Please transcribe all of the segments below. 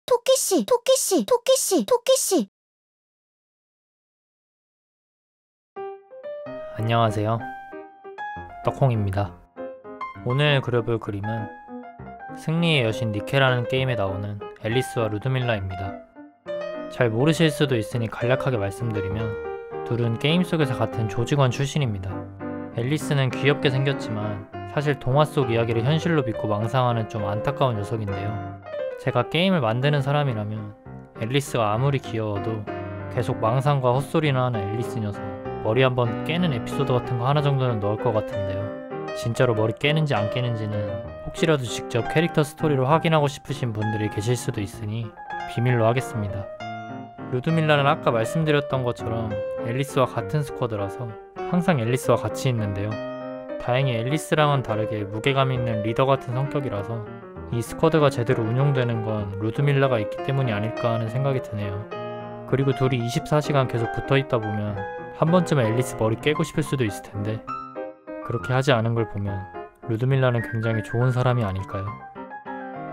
토끼씨, 토끼씨, 토끼씨, 토끼씨. 안녕하세요. 떡콩입니다. 오늘 그려볼 그림은 승리의 여신 니케라는 게임에 나오는 앨리스와 루드밀라입니다. 잘 모르실 수도 있으니 간략하게 말씀드리면 둘은 게임 속에서 같은 조직원 출신입니다. 앨리스는 귀엽게 생겼지만 사실 동화 속 이야기를 현실로 믿고 망상하는 좀 안타까운 녀석인데요. 제가 게임을 만드는 사람이라면 앨리스가 아무리 귀여워도 계속 망상과 헛소리나 하는 앨리스 녀석 머리 한번 깨는 에피소드 같은 거 하나 정도는 넣을 것 같은데요. 진짜로 머리 깨는지 안 깨는지는 혹시라도 직접 캐릭터 스토리로 확인하고 싶으신 분들이 계실 수도 있으니 비밀로 하겠습니다. 루드밀라는 아까 말씀드렸던 것처럼 앨리스와 같은 스쿼드라서 항상 앨리스와 같이 있는데요. 다행히 앨리스랑은 다르게 무게감 있는 리더 같은 성격이라서 이 스쿼드가 제대로 운용되는 건 루드밀라가 있기 때문이 아닐까 하는 생각이 드네요. 그리고 둘이 24시간 계속 붙어있다 보면 한 번쯤은 앨리스 머리 깨고 싶을 수도 있을 텐데 그렇게 하지 않은 걸 보면 루드밀라는 굉장히 좋은 사람이 아닐까요?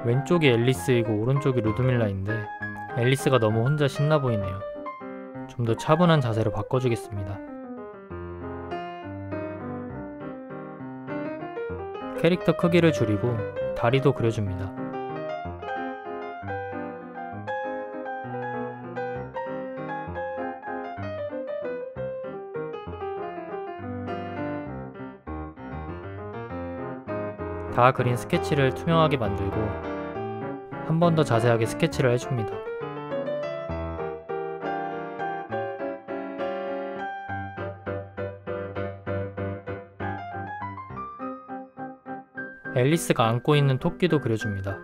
왼쪽이 앨리스이고 오른쪽이 루드밀라인데 앨리스가 너무 혼자 신나 보이네요. 좀 더 차분한 자세로 바꿔주겠습니다. 캐릭터 크기를 줄이고 다리도 그려줍니다. 다 그린 스케치를 투명하게 만들고 한 번 더 자세하게 스케치를 해줍니다. 앨리스가 안고 있는 토끼도 그려줍니다.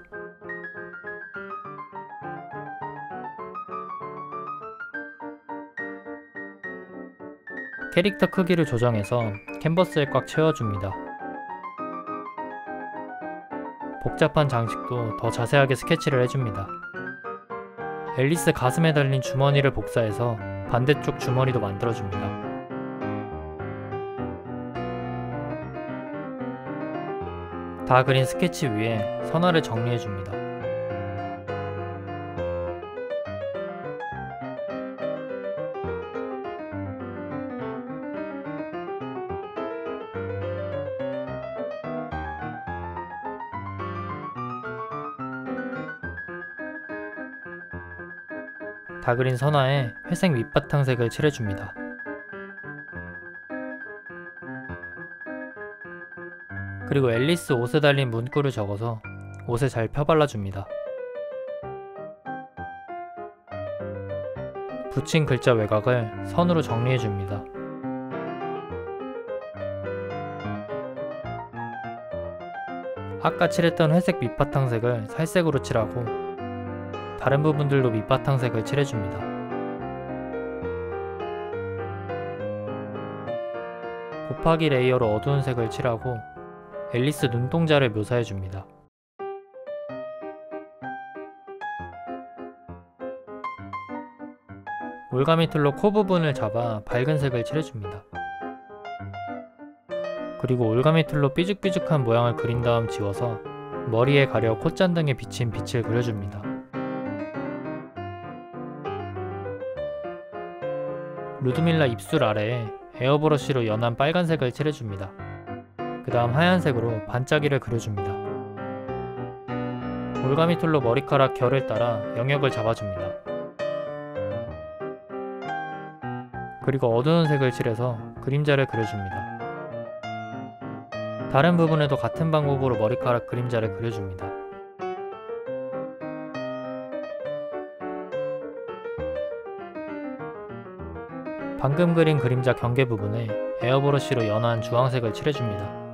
캐릭터 크기를 조정해서 캔버스에 꽉 채워줍니다. 복잡한 장식도 더 자세하게 스케치를 해줍니다. 앨리스 가슴에 달린 주머니를 복사해서 반대쪽 주머니도 만들어줍니다. 다 그린 스케치 위에 선화를 정리해줍니다. 다 그린 선화에 회색 밑바탕색을 칠해줍니다. 그리고 앨리스 옷에 달린 문구를 적어서 옷에 잘 펴발라줍니다. 붙인 글자 외곽을 선으로 정리해줍니다. 아까 칠했던 회색 밑바탕색을 살색으로 칠하고 다른 부분들도 밑바탕색을 칠해줍니다. 곱하기 레이어로 어두운 색을 칠하고 앨리스 눈동자를 묘사해줍니다. 올가미 툴로 코 부분을 잡아 밝은 색을 칠해줍니다. 그리고 올가미 툴로 삐죽삐죽한 모양을 그린 다음 지워서 머리에 가려 콧잔등에 비친 빛을 그려줍니다. 루드밀라 입술 아래에 에어브러쉬로 연한 빨간색을 칠해줍니다. 그 다음 하얀색으로 반짝이를 그려줍니다. 올가미 툴로 머리카락 결을 따라 영역을 잡아줍니다. 그리고 어두운 색을 칠해서 그림자를 그려줍니다. 다른 부분에도 같은 방법으로 머리카락 그림자를 그려줍니다. 방금 그린 그림자 경계 부분에 에어브러쉬로 연한 주황색을 칠해줍니다.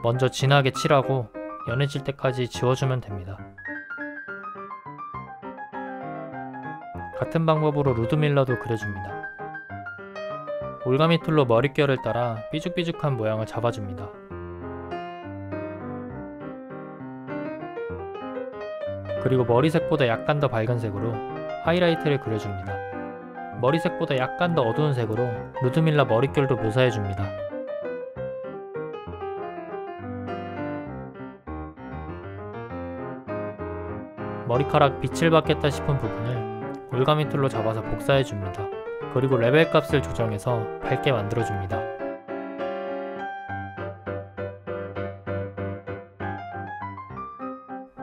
먼저 진하게 칠하고 연해질 때까지 지워주면 됩니다. 같은 방법으로 루드밀라도 그려줍니다. 올가미 툴로 머릿결을 따라 삐죽삐죽한 모양을 잡아줍니다. 그리고 머리색보다 약간 더 밝은 색으로 하이라이트를 그려줍니다. 머리색보다 약간 더 어두운 색으로 루드밀라 머릿결도 묘사해줍니다. 머리카락 빛을 받겠다 싶은 부분을 올가미 툴로 잡아서 복사해줍니다. 그리고 레벨 값을 조정해서 밝게 만들어줍니다.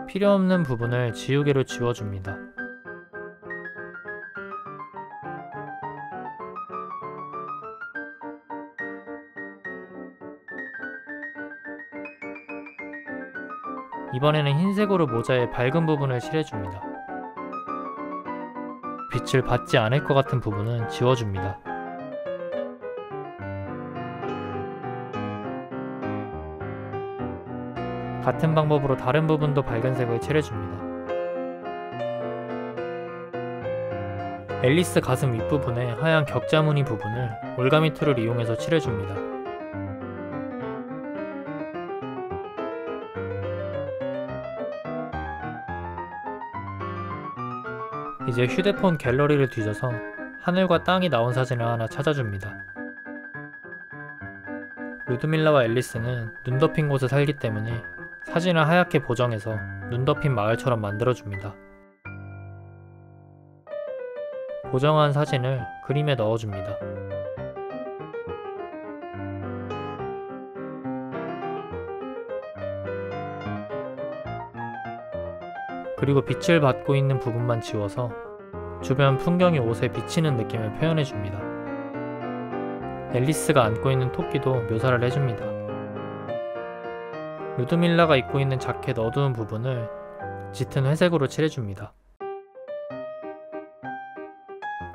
필요없는 부분을 지우개로 지워줍니다. 이번에는 흰색으로 모자의 밝은 부분을 칠해줍니다. 빛을 받지 않을 것 같은 부분은 지워줍니다. 같은 방법으로 다른 부분도 밝은색을 칠해줍니다. 앨리스 가슴 윗부분에 하얀 격자 무늬 부분을 올가미 툴을 이용해서 칠해줍니다. 이제 휴대폰 갤러리를 뒤져서 하늘과 땅이 나온 사진을 하나 찾아줍니다. 루드밀라와 앨리스는 눈 덮인 곳에 살기 때문에 사진을 하얗게 보정해서 눈 덮인 마을처럼 만들어줍니다. 보정한 사진을 그림에 넣어줍니다. 그리고 빛을 받고 있는 부분만 지워서 주변 풍경이 옷에 비치는 느낌을 표현해줍니다. 앨리스가 안고 있는 토끼도 묘사를 해줍니다. 루드밀라가 입고 있는 자켓 어두운 부분을 짙은 회색으로 칠해줍니다.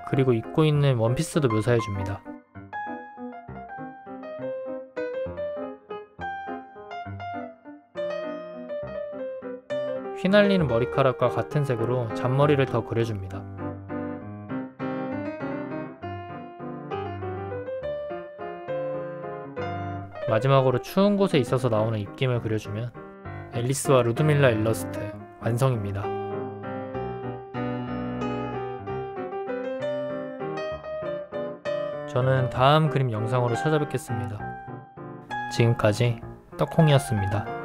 그리고 입고 있는 원피스도 묘사해줍니다. 휘날리는 머리카락과 같은 색으로 잔머리를 더 그려줍니다. 마지막으로 추운 곳에 있어서 나오는 입김을 그려주면 앨리스와 루드밀라 일러스트 완성입니다. 저는 다음 그림 영상으로 찾아뵙겠습니다. 지금까지 떡콩이었습니다.